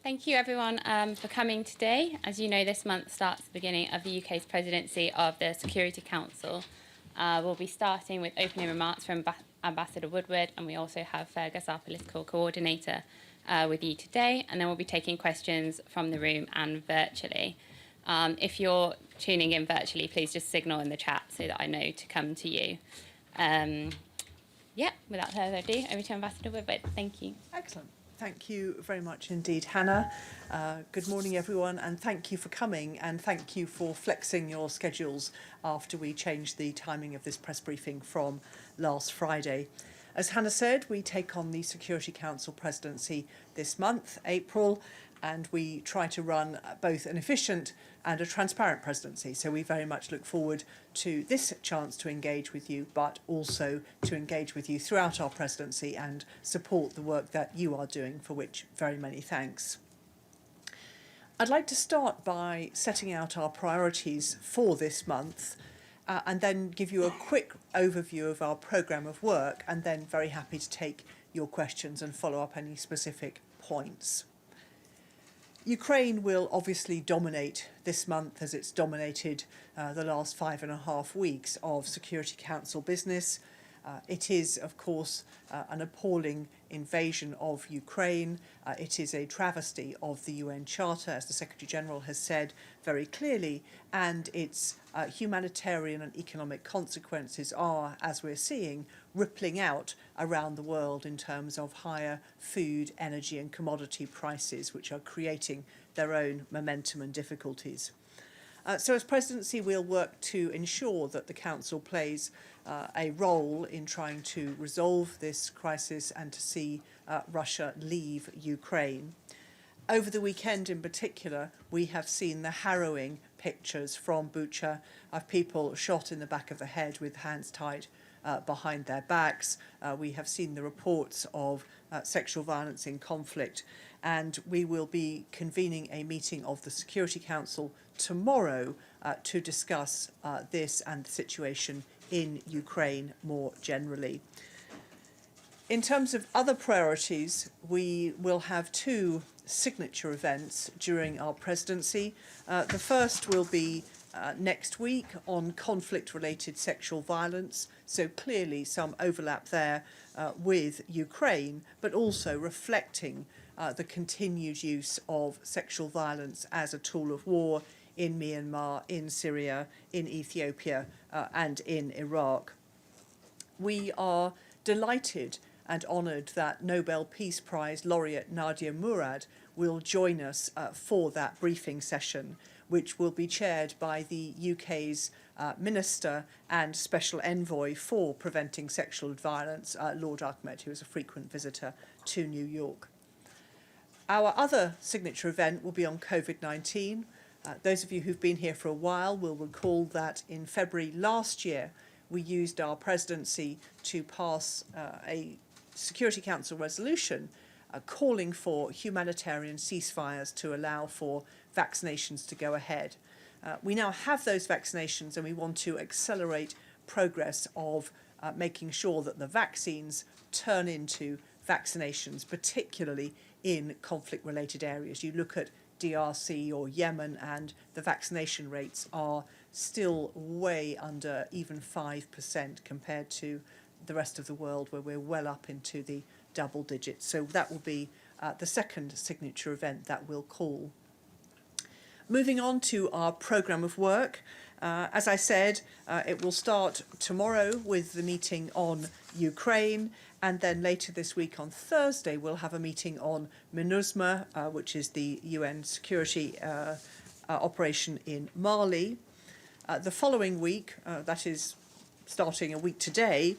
Thank you everyone for coming today. As you know, this month starts the beginning of the UK's presidency of the Security Council. We'll be starting with opening remarks from Ambassador Woodward, and we also have Fergus, our political coordinator, with you today, and then we'll be taking questions from the room and virtually. If you're tuning in virtually, please just signal in the chat so that I know to come to you. Without further ado, over to Ambassador Woodward. Thank you. Excellent. Thank you very much indeed, Hannah. Good morning, everyone, and thank you for coming, and thank you for flexing your schedules after we changed the timing of this press briefing from last Friday. As Hannah said, we take on the Security Council presidency this month, April, and we try to run both an efficient and a transparent presidency. So we very much look forward to this chance to engage with you, but also to engage with you throughout our presidency and support the work that you are doing, for which very many thanks. I'd like to start by setting out our priorities for this month, and then give you a quick overview of our programme of work, and then very happy to take your questions and follow up any specific points. Ukraine will obviously dominate this month, as it's dominated the last 5.5 weeks of Security Council business. It is, of course, an appalling invasion of Ukraine. It is a travesty of the UN Charter, as the Secretary-General has said very clearly, and its humanitarian and economic consequences are, as we're seeing, rippling out around the world in terms of higher food, energy and commodity prices, which are creating their own momentum and difficulties. So as presidency, we'll work to ensure that the Council plays a role in trying to resolve this crisis and to see Russia leave Ukraine. Over the weekend in particular, we have seen the harrowing pictures from Bucha of people shot in the back of the head with hands tied behind their backs. We have seen the reports of sexual violence in conflict, and we will be convening a meeting of the Security Council tomorrow to discuss this and the situation in Ukraine more generally. In terms of other priorities, we will have two signature events during our presidency. The first will be next week on conflict-related sexual violence, so clearly some overlap there with Ukraine, but also reflecting the continued use of sexual violence as a tool of war in Myanmar, in Syria, in Ethiopia, and in Iraq. We are delighted and honoured that Nobel Peace Prize laureate Nadia Murad will join us for that briefing session, which will be chaired by the UK's Minister and Special Envoy for Preventing Sexual Violence, Lord Ahmed, who is a frequent visitor to New York. Our other signature event will be on COVID-19. Those of you who've been here for a while will recall that in February last year, we used our presidency to pass a Security Council resolution calling for humanitarian ceasefires to allow for vaccinations to go ahead. We now have those vaccinations, and we want to accelerate progress of making sure that the vaccines turn into vaccinations, particularly in conflict-related areas. You look at DRC or Yemen, and the vaccination rates are still way under even 5% compared to the rest of the world, where we're well up into the double digits. So that will be the second signature event that we'll call. Moving on to our programme of work, as I said, it will start tomorrow with the meeting on Ukraine, and then later this week on Thursday we'll have a meeting on MINUSMA, which is the UN security operation in Mali. The following week, that is starting a week today,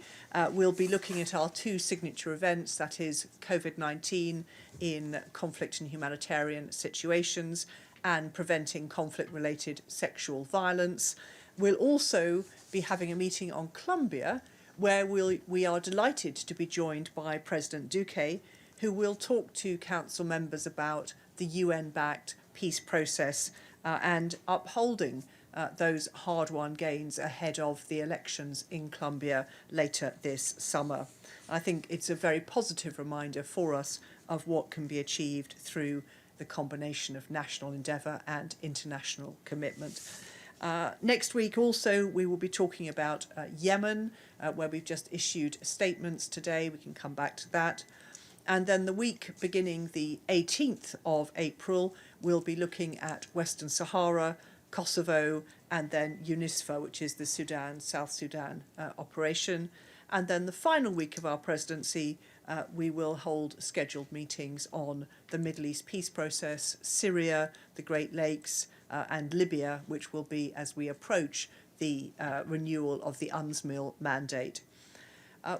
we'll be looking at our two signature events, that is COVID-19 in conflict and humanitarian situations, and preventing conflict-related sexual violence. We'll also be having a meeting on Colombia, where we are delighted to be joined by President Duque, who will talk to Council members about the UN-backed peace process and upholding those hard-won gains ahead of the elections in Colombia later this summer. I think it's a very positive reminder for us of what can be achieved through the combination of national endeavour and international commitment. Next week also we will be talking about Yemen, where we've just issued statements today. We can come back to that. And then the week beginning the 18th of April, we'll be looking at Western Sahara, Kosovo, and then UNISFA, which is the South Sudan operation. And then the final week of our presidency, we will hold scheduled meetings on the Middle East peace process, Syria, the Great Lakes, and Libya, which will be as we approach the renewal of the UNSMIL mandate.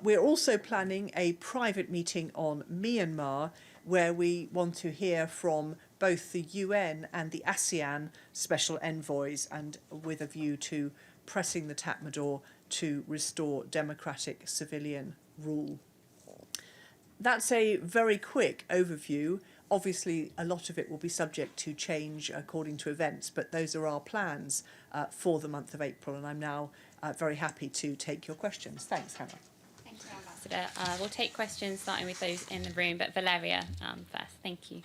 We're also planning a private meeting on Myanmar, where we want to hear from both the UN and the ASEAN special envoys, and with a view to pressing the Tatmadaw to restore democratic civilian rule. That's a very quick overview. Obviously, a lot of it will be subject to change according to events, but those are our plans for the month of April, and I'm now very happy to take your questions. Thanks, Hannah. Thank you, Ambassador. We'll take questions starting with those in the room, but Valeria first. Thank you.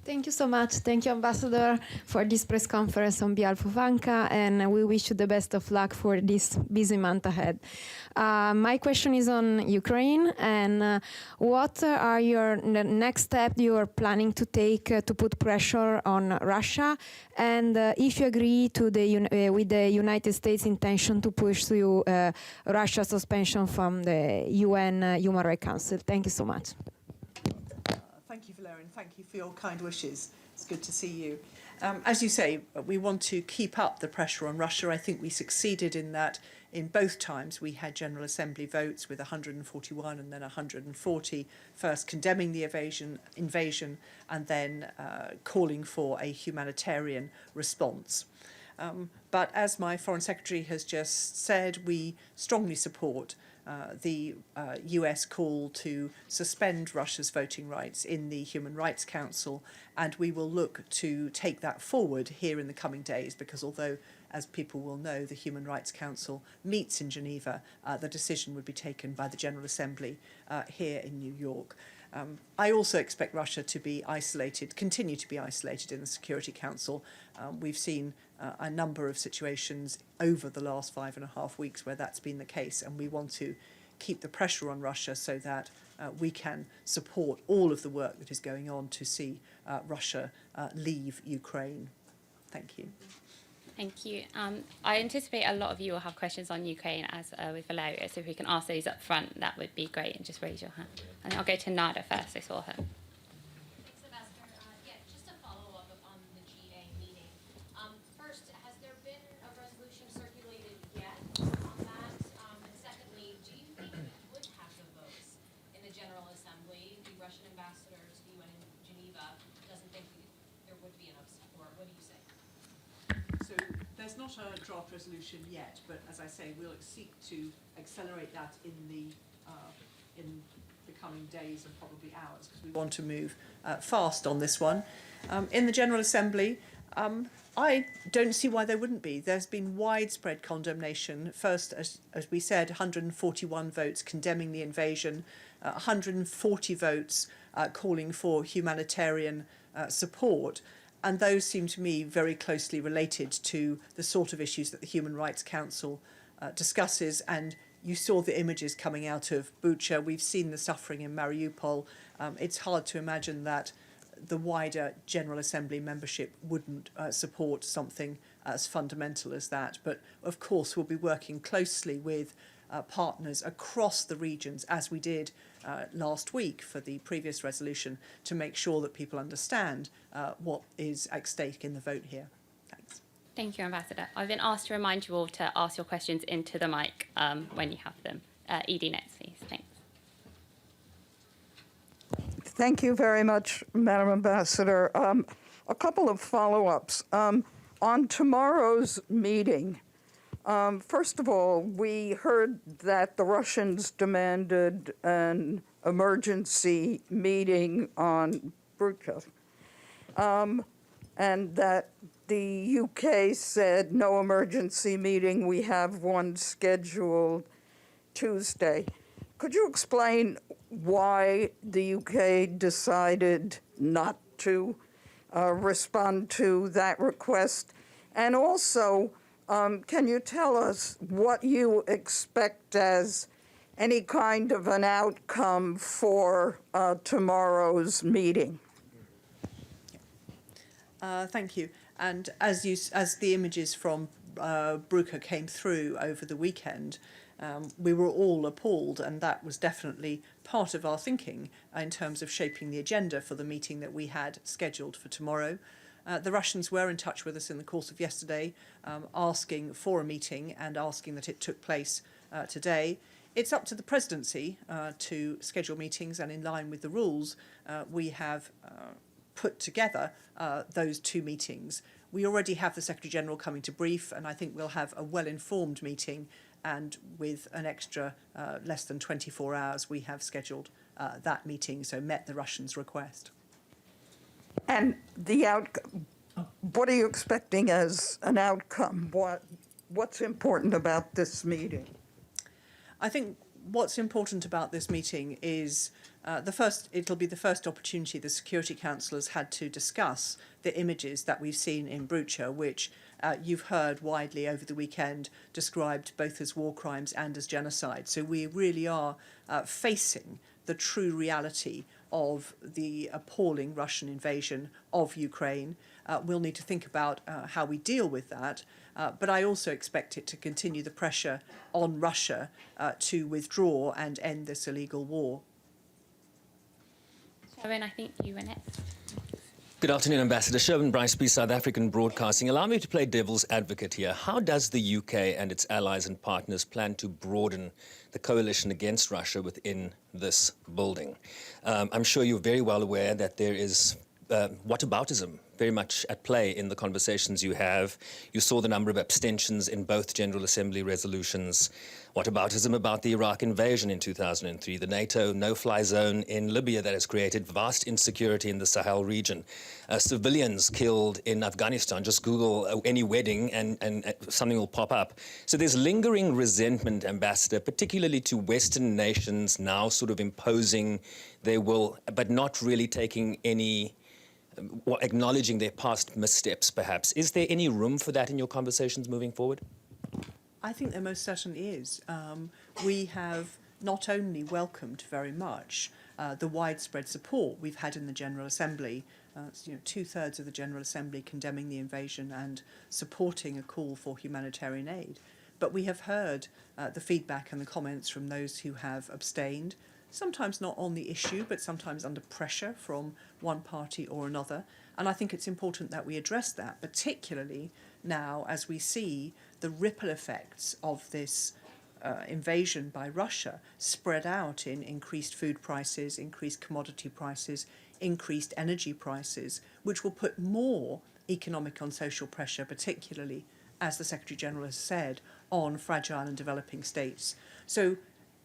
Thank you so much. Thank you, Ambassador, for this press conference on behalf of ANCA, and we wish you the best of luck for this busy month ahead. My question is on Ukraine, and what are the next steps you are planning to take to put pressure on Russia, and if you agree to with the United States' intention to push through Russia's suspension from the UN Human Rights Council. Thank you so much. Thank you, Valeria, and thank you for your kind wishes. It's good to see you. As you say, we want to keep up the pressure on Russia. I think we succeeded in that in both times. We had General Assembly votes with 141 and then 140, first condemning the invasion and then calling for a humanitarian response. But as my Foreign Secretary has just said, we strongly support the US call to suspend Russia's voting rights in the Human Rights Council, and we will look to take that forward here in the coming days, because although, as people will know, the Human Rights Council meets in Geneva, the decision would be taken by the General Assembly here in New York. I also expect Russia to be isolated, continue to be isolated in the Security Council. We've seen a number of situations over the last 5.5 weeks where that's been the case, and we want to keep the pressure on Russia so that we can support all of the work that is going on to see Russia leave Ukraine. Thank you. Thank you. I anticipate a lot of you will have questions on Ukraine, as with Valeria, so if we can ask those up front, that would be great, and just raise your hand. And I'll go to Nada first, I saw her. Thanks, Ambassador. Just to follow up on the GA meeting. First, has there been a resolution circulated yet on that? And secondly, do you think we would have the votes in the General Assembly? The Russian ambassador to the UN in Geneva doesn't think there would be enough support. What do you say? So there's not a draft resolution yet, but as I say, we'll seek to accelerate that in the coming days and probably hours, because we want to move fast on this one. In the General Assembly, I don't see why there wouldn't be. There's been widespread condemnation. First, as we said, 141 votes condemning the invasion, 140 votes calling for humanitarian support. And those seem to me very closely related to the sort of issues that the Human Rights Council discusses. And you saw the images coming out of Bucha. We've seen the suffering in Mariupol. It's hard to imagine that the wider General Assembly membership wouldn't support something as fundamental as that. But of course, we'll be working closely with partners across the regions, as we did last week for the previous resolution, to make sure that people understand what is at stake in the vote here. Thanks. Thank you, Ambassador. I've been asked to remind you all to ask your questions into the mic when you have them. Edie next, please. Thanks. Thank you very much, Madam Ambassador. A couple of follow-ups. On tomorrow's meeting, first of all, we heard that the Russians demanded an emergency meeting on Bucha, and that the UK said no emergency meeting, we have one scheduled Tuesday. Could you explain why the UK decided not to respond to that request? And also, can you tell us what you expect as any kind of an outcome for tomorrow's meeting? Thank you. And as the images from Bucha came through over the weekend, we were all appalled, and that was definitely part of our thinking in terms of shaping the agenda for the meeting that we had scheduled for tomorrow. The Russians were in touch with us in the course of yesterday, asking for a meeting and asking that it took place today. It's up to the presidency to schedule meetings, and in line with the rules, we have put together those two meetings. We already have the Secretary-General coming to brief, and I think we'll have a well-informed meeting, and with an extra less than 24 hours, we have scheduled that meeting, so met the Russians' request. And the outcome, what are you expecting as an outcome? What's important about this meeting? I think what's important about this meeting is it'll be the first opportunity the Security Council has had to discuss the images that we've seen in Bucha, which you've heard widely over the weekend described both as war crimes and as genocide. So we really are facing the true reality of the appalling Russian invasion of Ukraine. We'll need to think about how we deal with that. But I also expect it to continue the pressure on Russia to withdraw and end this illegal war. Sherwin, I think you were next. Good afternoon, Ambassador. Sherwin Briceby, South African Broadcasting. Allow me to play devil's advocate here. How does the UK and its allies and partners plan to broaden the coalition against Russia within this building? I'm sure you're very well aware that there is whataboutism very much at play in the conversations you have. You saw the number of abstentions in both General Assembly resolutions. Whataboutism about the Iraq invasion in 2003, the NATO no-fly zone in Libya that has created vast insecurity in the Sahel region, civilians killed in Afghanistan. Just Google any wedding and something will pop up. So there's lingering resentment, Ambassador, particularly to Western nations now sort of imposing their will, but not really taking any or acknowledging their past missteps, perhaps. Is there any room for that in your conversations moving forward? I think there most certainly is. We have not only welcomed very much the widespread support we've had in the General Assembly, two-thirds of the General Assembly condemning the invasion and supporting a call for humanitarian aid, but we have heard the feedback and the comments from those who have abstained, sometimes not on the issue, but sometimes under pressure from one party or another. And I think it's important that we address that, particularly now as we see the ripple effects of this invasion by Russia spread out in increased food prices, increased commodity prices, increased energy prices, which will put more economic and social pressure, particularly, as the Secretary-General has said, on fragile and developing states. So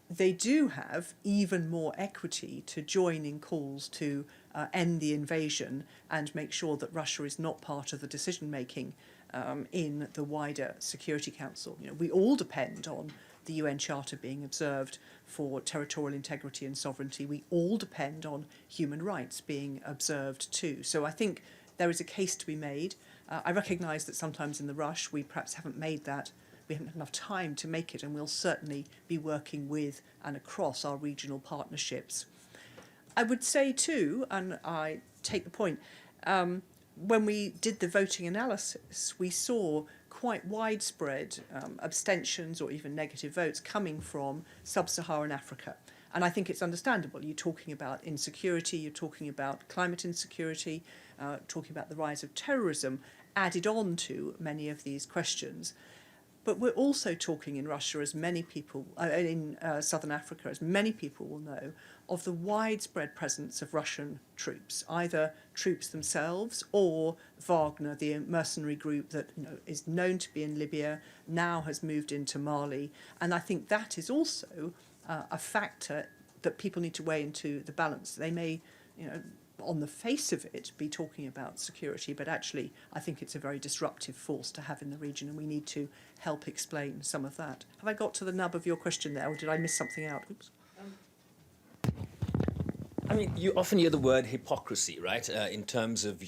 they do have even more equity to join in calls to end the invasion and make sure that Russia is not part of the decision-making in the wider Security Council. We all depend on the UN Charter being observed for territorial integrity and sovereignty. We all depend on human rights being observed too. So I think there is a case to be made. I recognise that sometimes in the rush we perhaps haven't made that. We haven't had enough time to make it, and we'll certainly be working with and across our regional partnerships. I would say too, and I take the point, when we did the voting analysis, we saw quite widespread abstentions or even negative votes coming from sub-Saharan Africa. And I think it's understandable. You're talking about insecurity, you're talking about climate insecurity, talking about the rise of terrorism added on to many of these questions. But we're also talking in Russia, as many people, in southern Africa, as many people will know, of the widespread presence of Russian troops, either troops themselves or Wagner, the mercenary group that is known to be in Libya, now has moved into Mali. And I think that is also a factor that people need to weigh into the balance. They may, on the face of it, be talking about security, but actually I think it's a very disruptive force to have in the region, and we need to help explain some of that. Have I got to the nub of your question there, or did I miss something out? Oops. I mean, you often hear the word hypocrisy, right, in terms of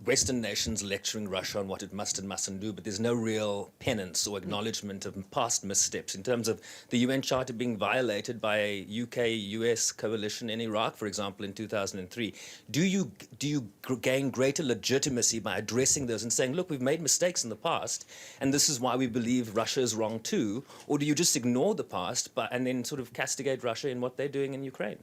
Western nations lecturing Russia on what it must and mustn't do, but there's no real penance or acknowledgement of past missteps in terms of the UN Charter being violated by a UK-US coalition in Iraq, for example, in 2003. Do you gain greater legitimacy by addressing those and saying, look, we've made mistakes in the past, and this is why we believe Russia is wrong too, or do you just ignore the past and then sort of castigate Russia in what they're doing in Ukraine?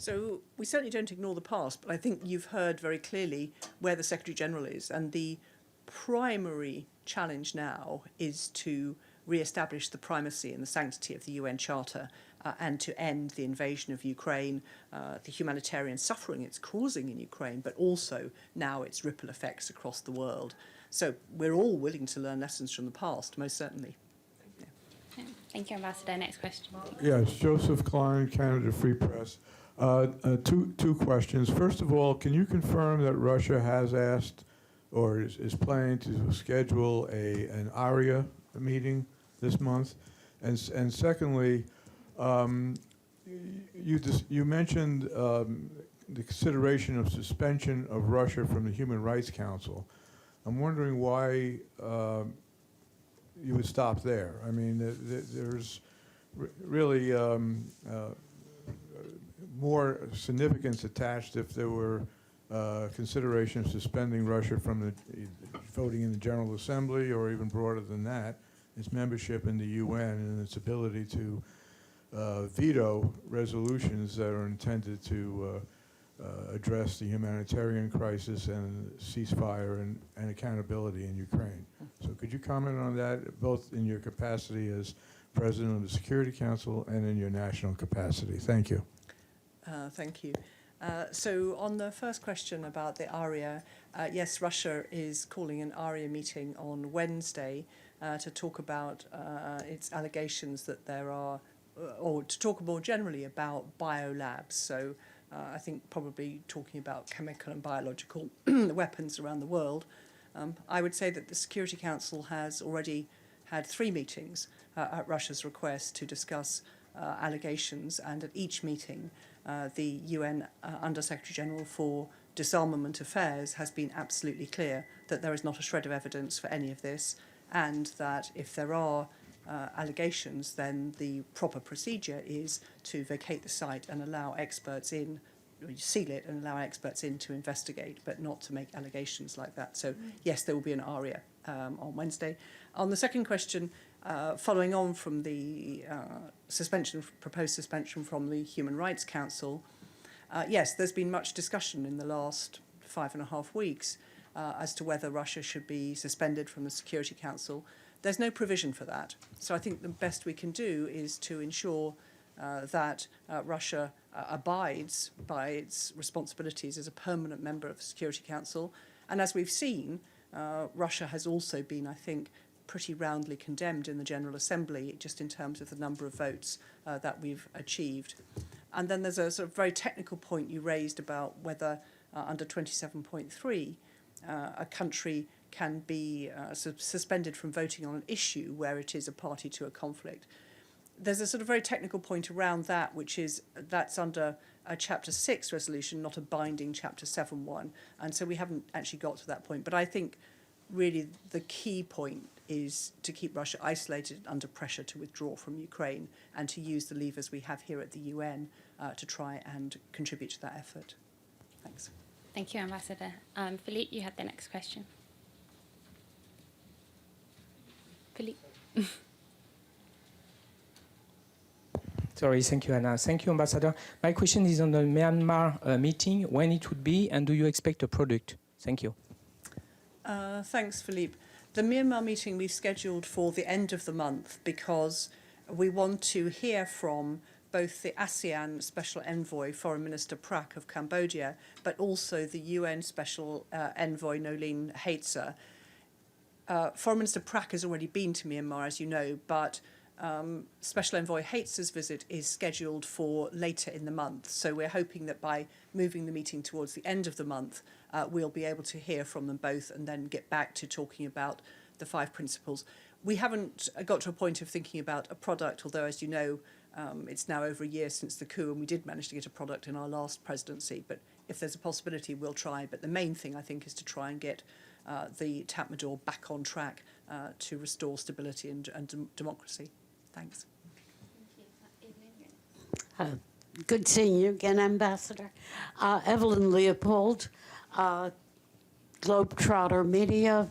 So we certainly don't ignore the past, but I think you've heard very clearly where the Secretary-General is, and the primary challenge now is to re-establish the primacy and the sanctity of the UN Charter and to end the invasion of Ukraine, the humanitarian suffering it's causing in Ukraine, but also now its ripple effects across the world. So we're all willing to learn lessons from the past, most certainly. Thank you, Ambassador. Next question. Yes, Joseph Klein, Canada Free Press. Two questions. First of all, can you confirm that Russia has asked or is planning to schedule an ARIA meeting this month? And secondly, you mentioned the consideration of suspension of Russia from the Human Rights Council. I'm wondering why you would stop there. I mean, there's really more significance attached if there were consideration of suspending Russia from the voting in the General Assembly, or even broader than that, its membership in the UN and its ability to veto resolutions that are intended to address the humanitarian crisis and ceasefire and accountability in Ukraine. So could you comment on that, both in your capacity as President of the Security Council and in your national capacity? Thank you. Thank you. So on the first question about the ARIA, yes, Russia is calling an ARIA meeting on Wednesday to talk about its allegations that there are, or to talk more generally about biolabs. So I think probably talking about chemical and biological weapons around the world. I would say that the Security Council has already had 3 meetings at Russia's request to discuss allegations, and at each meeting the UN Under-Secretary-General for Disarmament Affairs has been absolutely clear that there is not a shred of evidence for any of this, and that if there are allegations, then the proper procedure is to vacate the site and allow experts in, or seal it and allow experts in to investigate, but not to make allegations like that. So yes, there will be an ARIA on Wednesday. On the second question, following on from the proposed suspension from the Human Rights Council, yes, there's been much discussion in the last 5.5 weeks as to whether Russia should be suspended from the Security Council. There's no provision for that. So I think the best we can do is to ensure that Russia abides by its responsibilities as a permanent member of the Security Council. And as we've seen, Russia has also been, I think, pretty roundly condemned in the General Assembly, just in terms of the number of votes that we've achieved. And then there's a sort of very technical point you raised about whether under 27.3 a country can be suspended from voting on an issue where it is a party to a conflict. There's a sort of very technical point around that, which is that's under a Chapter 6 resolution, not a binding Chapter 7 one. And so we haven't actually got to that point. But I think really the key point is to keep Russia isolated under pressure to withdraw from Ukraine and to use the levers we have here at the UN to try and contribute to that effort. Thanks. Thank you, Ambassador. Philippe, you have the next question. Philippe. Sorry, thank you, Anna. Thank you, Ambassador. My question is on the Myanmar meeting, when it would be, and do you expect a product? Thank you. Thanks, Philippe. The Myanmar meeting we've scheduled for the end of the month because we want to hear from both the ASEAN Special Envoy, Foreign Minister Prak of Cambodia, but also the UN Special Envoy, Nolene Heitzer. Foreign Minister Prak has already been to Myanmar, as you know, but Special Envoy Heitzer's visit is scheduled for later in the month. So we're hoping that by moving the meeting towards the end of the month, we'll be able to hear from them both and then get back to talking about the 5 principles. We haven't got to a point of thinking about a product, although, as you know, It's now over a year since the coup, and we did manage to get a product in our last presidency. But if there's a possibility, we'll try. But the main thing, I think, is to try and get the Tatmadaw back on track to restore stability and democracy. Thanks. Good seeing you again, Ambassador. Evelyn Leopold, Globetrotter Media,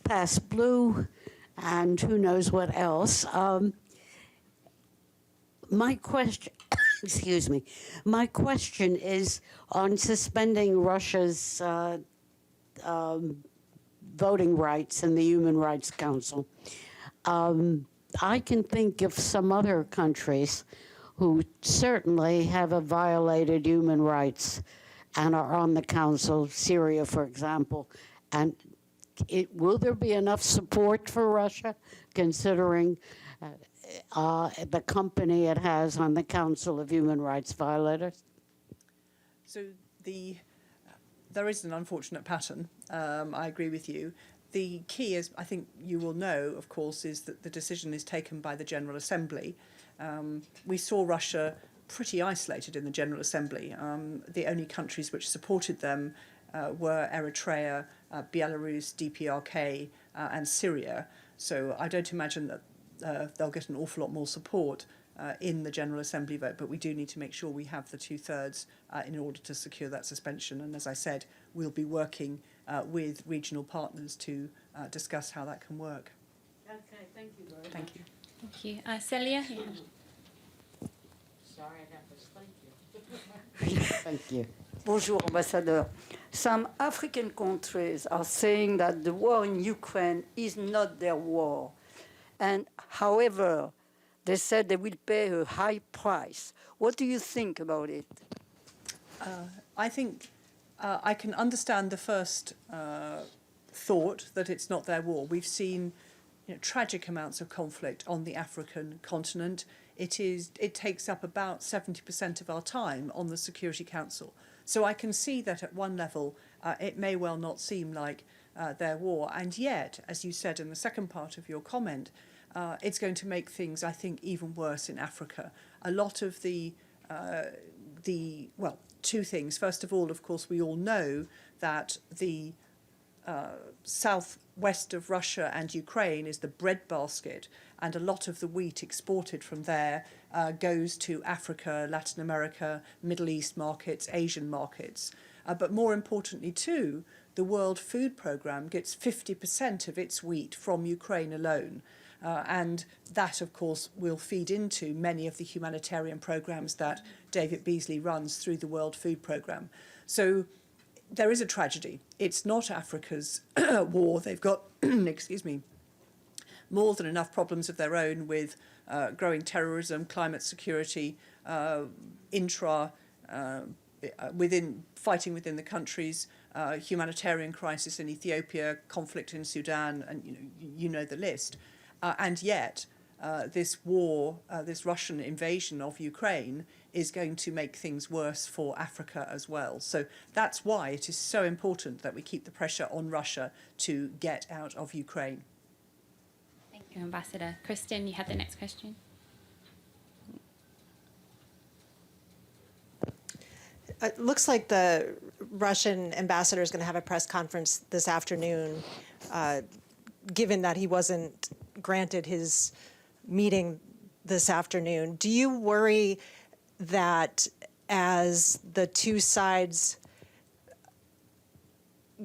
Pass Blue, and who knows what else. My question, excuse me, my question is on suspending Russia's voting rights in the Human Rights Council. I can think of some other countries who certainly have violated human rights and are on the council, Syria, for example. And will there be enough support for Russia, considering the company it has on the Council of Human Rights Violators? So there is an unfortunate pattern. I agree with you. The key, as I think you will know, of course, is that the decision is taken by the General Assembly. We saw Russia pretty isolated in the General Assembly. The only countries which supported them were Eritrea, Belarus, DPRK, and Syria. So I don't imagine that they'll get an awful lot more support in the General Assembly vote, but we do need to make sure we have the 2/3 in order to secure that suspension. And as I said, we'll be working with regional partners to discuss how that can work. Okay, thank you very much. Thank you. Thank you. Celia? Sorry, I have to thank you. Thank you. Bonjour, Ambassador. Some African countries are saying that the war in Ukraine is not their war. And however, they said they will pay a high price. What do you think about it? I think I can understand the first thought that it's not their war. We've seen tragic amounts of conflict on the African continent. It takes up about 70% of our time on the Security Council. So I can see that at one level it may well not seem like their war. And yet, as you said in the second part of your comment, it's going to make things, I think, even worse in Africa. A lot of well, two things. First of all, of course, we all know that the southwest of Russia and Ukraine is the breadbasket, and a lot of the wheat exported from there goes to Africa, Latin America, Middle East markets, Asian markets. But more importantly, too, the World Food Programme gets 50% of its wheat from Ukraine alone. And that, of course, will feed into many of the humanitarian programmes that David Beasley runs through the World Food Programme. So there is a tragedy. It's not Africa's war. They've got, excuse me, more than enough problems of their own with growing terrorism, climate security, fighting within the countries, humanitarian crisis in Ethiopia, conflict in Sudan, and you know the list. And yet, this war, this Russian invasion of Ukraine, is going to make things worse for Africa as well. So that's why it is so important that we keep the pressure on Russia to get out of Ukraine. Thank you, Ambassador. Kristen, you had the next question. It looks like the Russian ambassador is going to have a press conference this afternoon, given that he wasn't granted his meeting this afternoon. Do you worry that as the two sides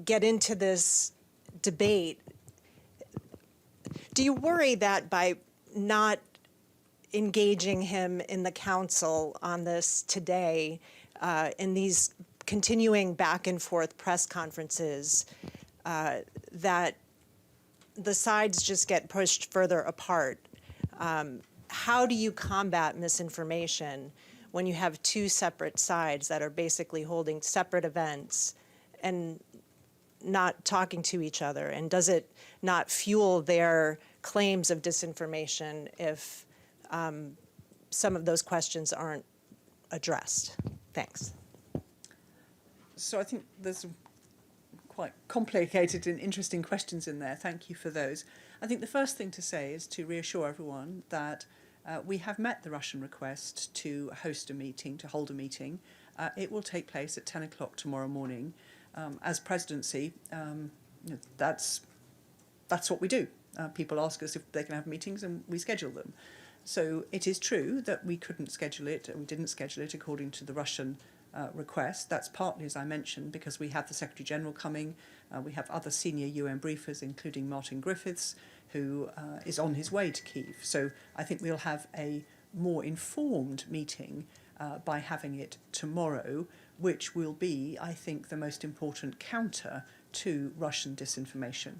get into this debate, do you worry that by not engaging him in the council on this today, in these continuing back and forth press conferences, that the sides just get pushed further apart? How do you combat misinformation when you have two separate sides that are basically holding separate events and not talking to each other? And does it not fuel their claims of disinformation if some of those questions aren't addressed? Thanks. So I think there's quite complicated and interesting questions in there. Thank you for those. I think the first thing to say is to reassure everyone that we have met the Russian request to host a meeting, to hold a meeting. It will take place at 10 o'clock tomorrow morning. As presidency, that's what we do. People ask us if they can have meetings and we schedule them. So it is true that we couldn't schedule it, and we didn't schedule it according to the Russian request. That's partly, as I mentioned, because we have the Secretary General coming. We have other senior UN briefers, including Martin Griffiths, who is on his way to Kyiv. So I think we'll have a more informed meeting by having it tomorrow, which will be, I think, the most important counter to Russian disinformation.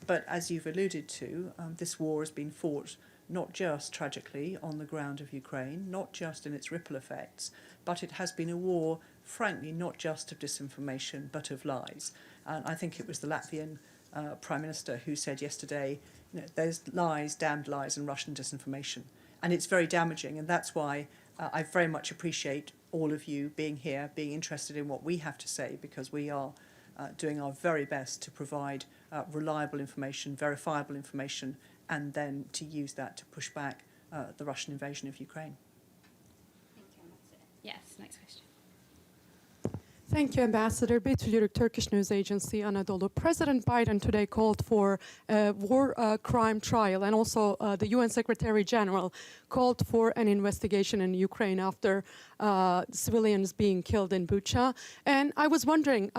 But as you've alluded to, this war has been fought not just tragically on the ground of Ukraine, not just in its ripple effects, but it has been a war, frankly, not just of disinformation, but of lies. And I think it was the Latvian Prime Minister who said yesterday, there's lies, damned lies, and Russian disinformation. And it's very damaging, and that's why I very much appreciate all of you being here, being interested in what we have to say, because we are doing our very best to provide reliable information, verifiable information, and then to use that to push back the Russian invasion of Ukraine. Yes, next question. Thank you, Ambassador. Betül Yürük, Turkish news agency Anadolu. President Biden today called for a war crime trial, and also the UN Secretary General called for an investigation in Ukraine after civilians being killed in Bucha. And I was wondering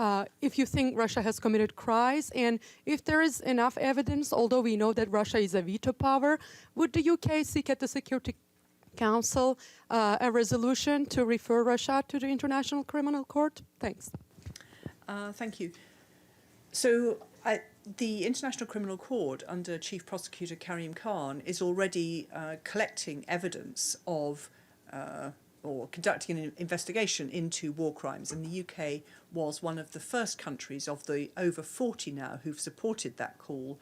if you think Russia has committed crimes, and if there is enough evidence, although we know that Russia is a veto power, would the UK seek at the Security Council a resolution to refer Russia to the International Criminal Court? Thanks. Thank you. So the International Criminal Court, under Chief Prosecutor Karim Khan, is already collecting evidence of or conducting an investigation into war crimes. And the UK was one of the first countries of the over 40 now who've supported that call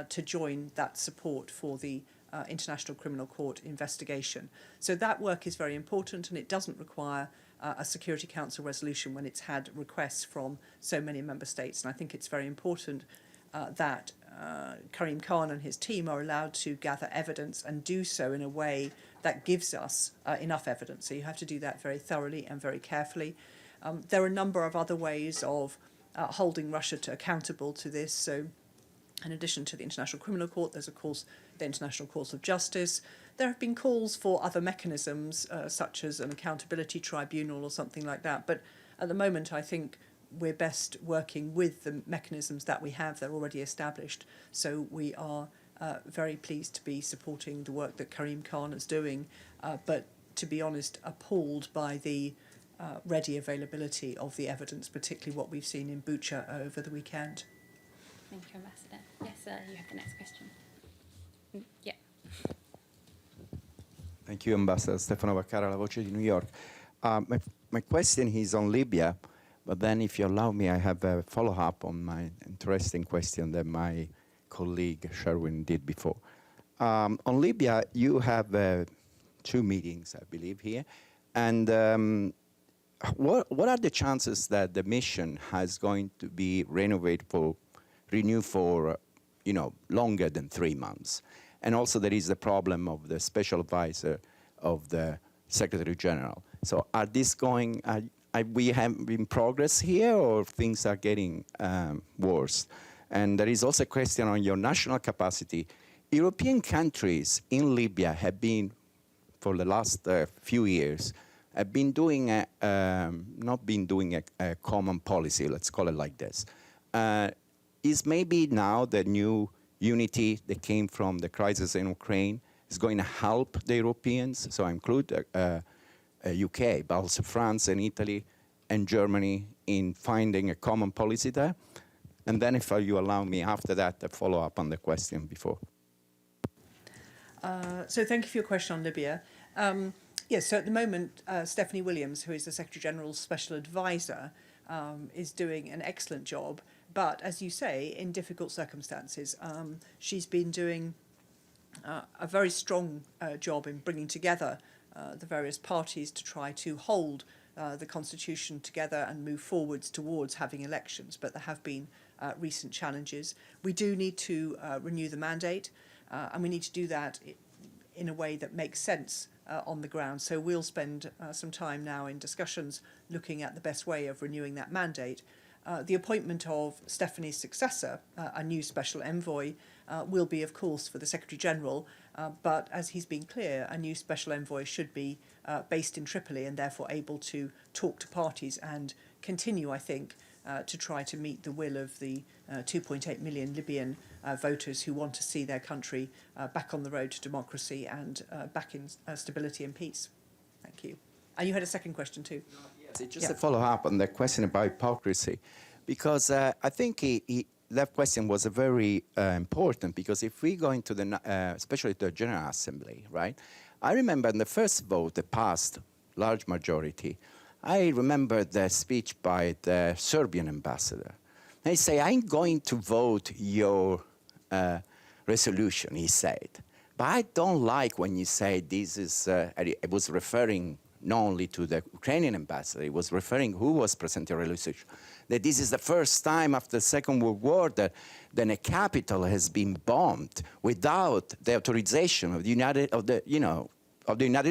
to join that support for the International Criminal Court investigation. So that work is very important, and it doesn't require a Security Council resolution when it's had requests from so many member states. And I think it's very important that Karim Khan and his team are allowed to gather evidence and do so in a way that gives us enough evidence. So you have to do that very thoroughly and very carefully. There are a number of other ways of holding Russia accountable to this. So in addition to the International Criminal Court, there's, of course, the International Court of Justice. There have been calls for other mechanisms, such as an accountability tribunal or something like that. But at the moment, I think we're best working with the mechanisms that we have. They're already established. So we are very pleased to be supporting the work that Karim Khan is doing. But to be honest, appalled by the ready availability of the evidence, particularly what we've seen in Bucha over the weekend. Thank you, Ambassador. Yes, you have the next question. Yeah. Thank you, Ambassador. Stefano Vaccara, La Voce di New York. My question is on Libya, but then if you allow me, I have a follow-up on my interesting question that my colleague Sherwin did before. On Libya, you have 2 meetings, I believe, here. And what are the chances that the mission is going to be renewed for longer than 3 months? And also there is the problem of the special advisor of the Secretary General. So are we have in progress here, or things are getting worse? And there is also a question on your national capacity. European countries in Libya have been, for the last few years, have been doing not been doing a common policy, let's call it like this. Is maybe now the new unity that came from the crisis in Ukraine is going to help the Europeans? So I include UK, but also France and Italy and Germany in finding a common policy there. And then if you allow me after that, a follow up on the question before. So thank you for your question on Libya. Yes, so at the moment, Stephanie Williams, who is the Secretary General's Special Advisor, is doing an excellent job. But as you say, in difficult circumstances, she's been doing a very strong job in bringing together the various parties to try to hold the constitution together and move forwards towards having elections, but there have been recent challenges. We do need to renew the mandate, and we need to do that in a way that makes sense on the ground. So we'll spend some time now in discussions looking at the best way of renewing that mandate. The appointment of Stephanie's successor, a new special envoy, will be, of course, for the Secretary-General, but as he's been clear, a new special envoy should be based in Tripoli and therefore able to talk to parties and continue, I think, to try to meet the will of the 2.8 million Libyan voters who want to see their country back on the road to democracy and back in stability and peace. Thank you. And you had a second question too. Yes, just a follow-up on the question about hypocrisy, because I think that question was a very important, because if we go into the, especially the General Assembly, right? I remember in the first vote that passed large majority, I remember the speech by the Serbian ambassador. They say, I'm going to vote your resolution, he said. But I don't like when you say this is, it was referring not only to the Ukrainian ambassador, it was referring who was presenting a resolution, that this is the first time after the Second World War that then a capital has been bombed without the authorization of the United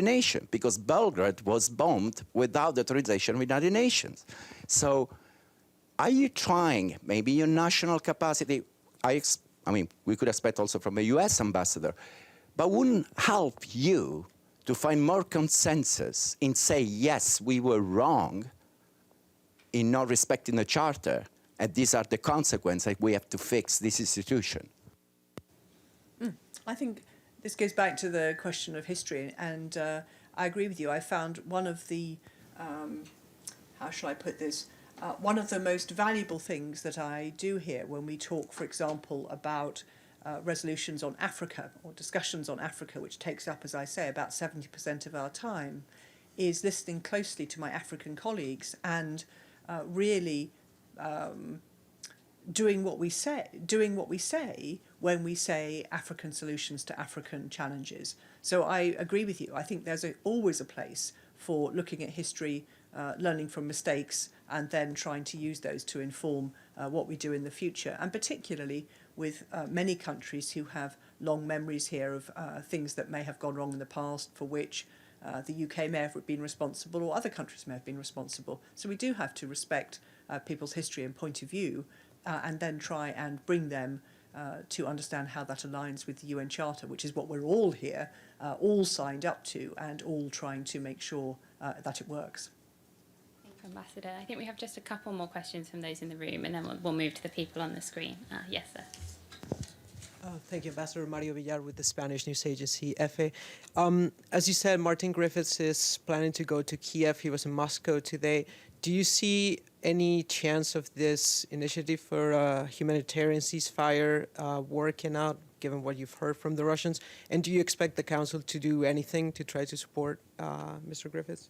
Nations, because Belgrade was bombed without the authorization of the United Nations. So are you trying, maybe your national capacity, I mean, we could expect also from a US ambassador, but wouldn't help you to find more consensus in say, yes, we were wrong in not respecting the charter, and these are the consequences, we have to fix this institution? I think this goes back to the question of history, and I agree with you. I found one of the, how shall I put this, one of the most valuable things that I do here when we talk, for example, about resolutions on Africa or discussions on Africa, which takes up, as I say, about 70% of our time, is listening closely to my African colleagues and really doing what we say when we say African solutions to African challenges. So I agree with you. I think there's always a place for looking at history, learning from mistakes, and then trying to use those to inform what we do in the future, and particularly with many countries who have long memories here of things that may have gone wrong in the past, for which the UK may have been responsible, or other countries may have been responsible. So we do have to respect people's history and point of view, and then try and bring them to understand how that aligns with the UN Charter, which is what we're all here, all signed up to, and all trying to make sure that it works. Thank you, Ambassador. I think we have just a couple more questions from those in the room, and then we'll move to the people on the screen. Yes, sir. Thank you, Ambassador Mario Villar with the Spanish news agency EFE. As you said, Martin Griffiths is planning to go to Kiev. He was in Moscow today. Do you see any chance of this initiative for a humanitarian ceasefire working out, given what you've heard from the Russians? And do you expect the Council to do anything to try to support Mr. Griffiths?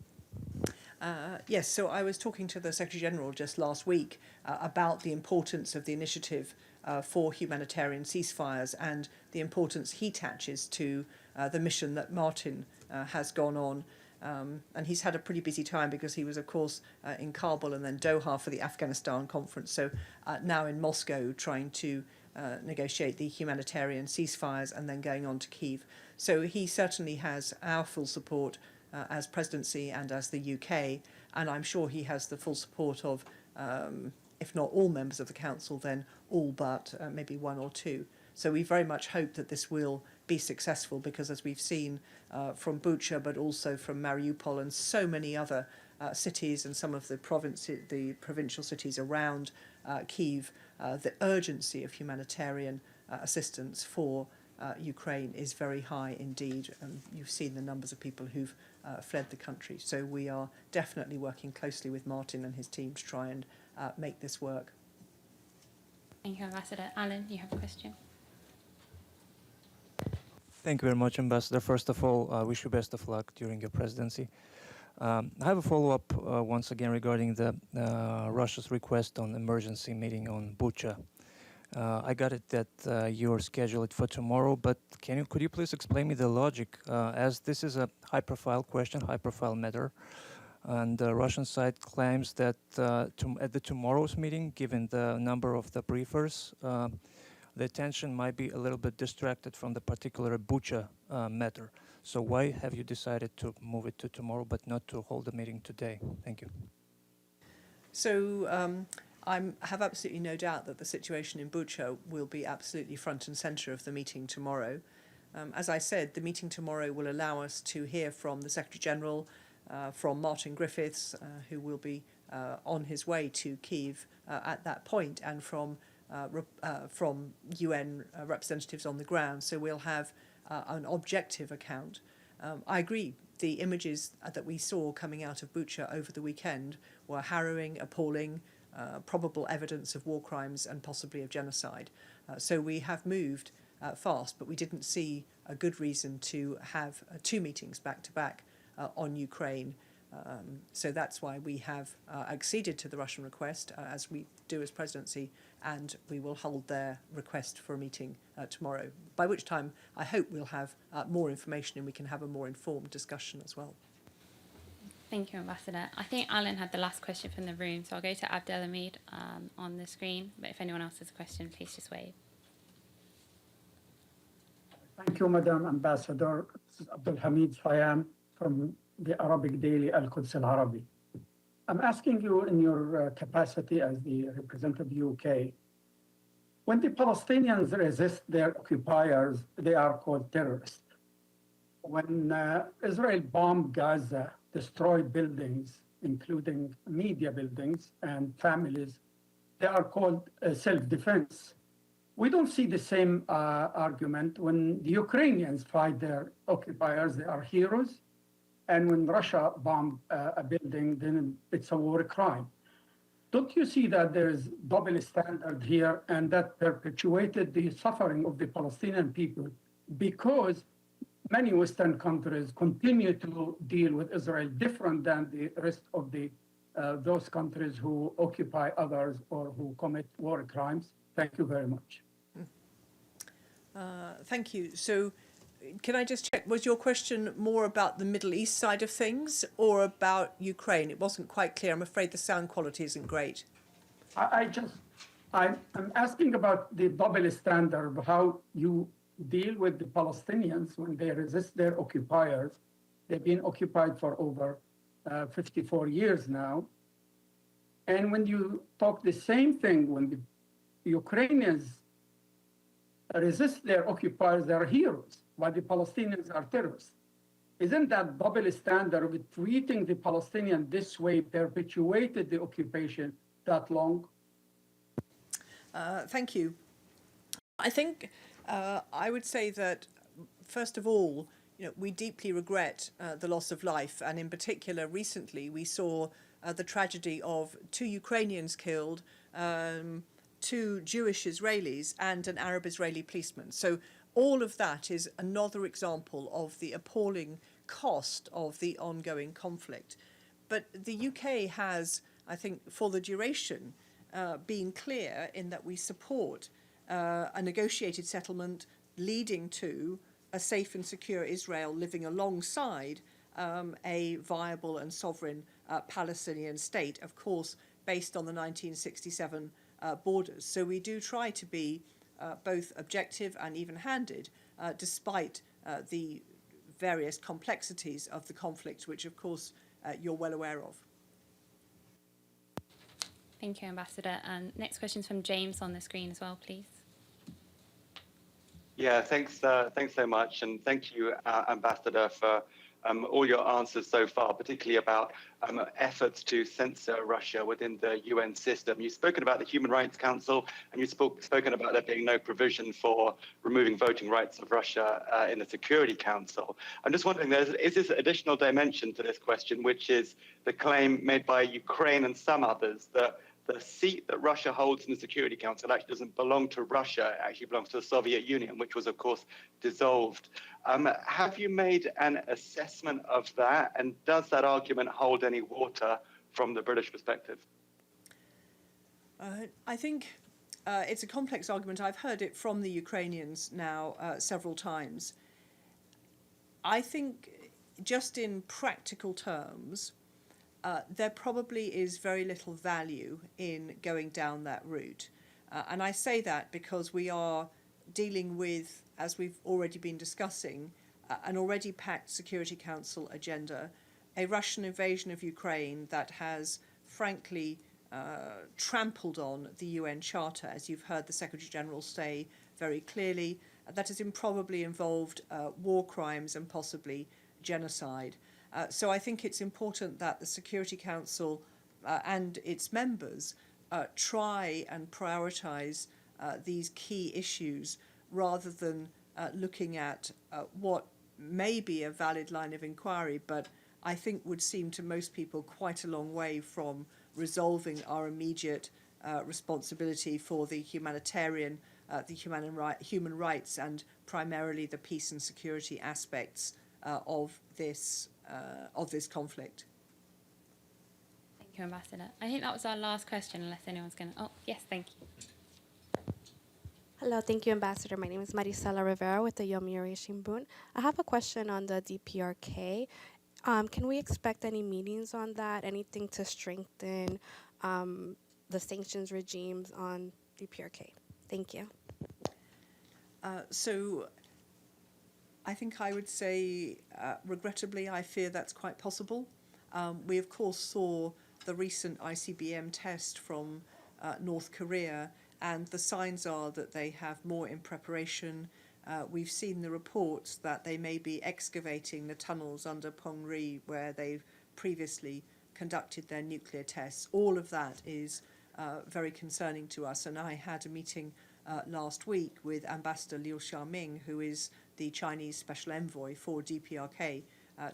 Yes, so I was talking to the Secretary-General just last week about the importance of the initiative for humanitarian ceasefires and the importance he attaches to the mission that Martin has gone on. And he's had a pretty busy time because he was, of course, in Kabul and then Doha for the Afghanistan conference. So now in Moscow trying to negotiate the humanitarian ceasefires and then going on to Kyiv. So he certainly has our full support as presidency and as the UK. And I'm sure he has the full support of, if not all members of the Council, then all but maybe one or two. So we very much hope that this will be successful, because as we've seen from Bucha, but also from Mariupol and so many other cities and some of the provincial cities around Kyiv, the urgency of humanitarian assistance for Ukraine is very high indeed. You've seen the numbers of people who've fled the country. So we are definitely working closely with Martin and his team to try and make this work. Thank you, Ambassador. Alan, you have a question? Thank you very much, Ambassador. First of all, I wish you best of luck during your presidency. I have a follow-up once again regarding the Russia's request on emergency meeting on Bucha. I got it that you're scheduled for tomorrow, but could you please explain me the logic? As this is a high-profile question, high-profile matter, And the Russian side claims that at the tomorrow's meeting, given the number of the briefers, the attention might be a little bit distracted from the particular Bucha matter. So why have you decided to move it to tomorrow but not to hold the meeting today? Thank you. So I have absolutely no doubt that the situation in Bucha will be absolutely front and centre of the meeting tomorrow. As I said, the meeting tomorrow will allow us to hear from the Secretary-General, from Martin Griffiths, who will be on his way to Kyiv at that point, and from UN representatives on the ground. So we'll have an objective account. I agree. The images that we saw coming out of Bucha over the weekend were harrowing, appalling, probable evidence of war crimes and possibly of genocide. So we have moved fast, but we didn't see a good reason to have two meetings back-to-back on Ukraine. So that's why we have acceded to the Russian request, as we do as presidency, and we will hold their request for a meeting tomorrow, by which time I hope we'll have more information and we can have a more informed discussion as well. Thank you, Ambassador. I think Alan had the last question from the room, so I'll go to Abdelhamid on the screen, but if anyone else has a question, please just wave. Thank you, Madam Ambassador. This is Abdelhamid Fayam from the Arabic daily Al-Quds Al-Arabi. I'm asking you in your capacity as the representative of the UK, when the Palestinians resist their occupiers, they are called terrorists. When Israel bombed Gaza, destroyed buildings, including media buildings and families, they are called self-defense. We don't see the same argument when the Ukrainians fight their occupiers, they are heroes. And when Russia bombed a building, then it's a war crime. Don't you see that there is double standard here and that perpetuated the suffering of the Palestinian people because many Western countries continue to deal with Israel different than the rest of the those countries who occupy others or who commit war crimes? Thank you very much. Thank you. So can I just check, was your question more about the Middle East side of things or about Ukraine? It wasn't quite clear. I'm afraid the sound quality isn't great. I'm asking about the double standard of how you deal with the Palestinians when they resist their occupiers. They've been occupied for over 54 years now. And when you talk the same thing, when the Ukrainians resist their occupiers, they're heroes, while the Palestinians are terrorists. Isn't that double standard of treating the Palestinian this way perpetuated the occupation that long? Thank you. I think I would say that, first of all, we deeply regret the loss of life, and in particular, recently we saw the tragedy of 2 Ukrainians killed, 2 Jewish Israelis, and an Arab-Israeli policeman. So all of that is another example of the appalling cost of the ongoing conflict. But the UK has, I think, for the duration, been clear in that we support a negotiated settlement leading to a safe and secure Israel living alongside a viable and sovereign Palestinian state, of course, based on the 1967 borders. So we do try to be both objective and even-handed, despite the various complexities of the conflict, which, of course, you're well aware of. Thank you, Ambassador. And next question is from James on the screen as well, please. Yeah, thanks so much, and thank you, Ambassador, for all your answers so far, particularly about efforts to censor Russia within the UN system. You've spoken about the Human Rights Council, and you've spoken about there being no provision for removing voting rights of Russia in the Security Council. I'm just wondering, is this additional dimension to this question, which is the claim made by Ukraine and some others that the seat that Russia holds in the Security Council actually doesn't belong to Russia, it actually belongs to the Soviet Union, which was, of course, dissolved. Have you made an assessment of that, and does that argument hold any water from the British perspective? I think it's a complex argument. I've heard it from the Ukrainians now several times. I think just in practical terms, there probably is very little value in going down that route. And I say that because we are dealing with, as we've already been discussing, an already packed Security Council agenda, a Russian invasion of Ukraine that has, frankly, trampled on the UN Charter, as you've heard the Secretary General say very clearly, that has probably involved war crimes and possibly genocide. So I think it's important that the Security Council and its members try and prioritise these key issues rather than looking at what may be a valid line of inquiry, but I think would seem to most people quite a long way from resolving our immediate responsibility for the humanitarian, the human rights, and primarily the peace and security aspects of this conflict. Thank you, Ambassador. I think that was our last question, unless anyone's going to... Oh, yes, thank you. Hello, thank you, Ambassador. My name is Marisela Rivera with the Yomiuri Shimbun. I have a question on the DPRK. Can we expect any meetings on that? Anything to strengthen the sanctions regimes on DPRK? Thank you. So I think I would say, regrettably, I fear that's quite possible. We, of course, saw the recent ICBM test from North Korea, and the signs are that they have more in preparation. We've seen the reports that they may be excavating the tunnels under Pongri where they've previously conducted their nuclear tests. All of that is very concerning to us, and I had a meeting last week with Ambassador Liu Xiaoming, who is the Chinese Special Envoy for DPRK,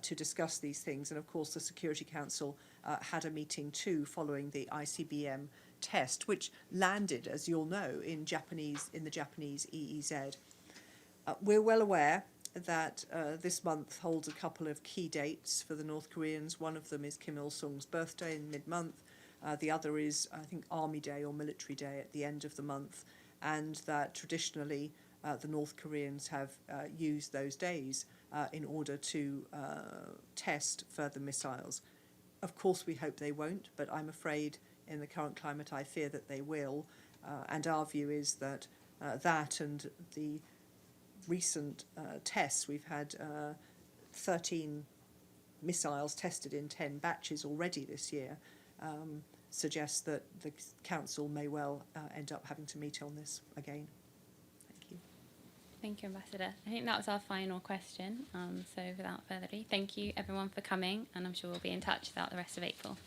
to discuss these things. And of course the Security Council had a meeting too following the ICBM test, which landed, as you'll know, in the Japanese EEZ. We're well aware that this month holds a couple of key dates for the North Koreans. One of them is Kim Il-sung's birthday in mid-month. The other is, I think, Army Day or Military Day at the end of the month, and that traditionally the North Koreans have used those days in order to test further missiles. Of course, we hope they won't, but I'm afraid in the current climate I fear that they will. And our view is that that and the recent tests, we've had 13 missiles tested in 10 batches already this year, suggests that the Council may well end up having to meet on this again. Thank you. Thank you, Ambassador. I think that was our final question. So without further ado, thank you everyone for coming, and I'm sure we'll be in touch throughout the rest of April.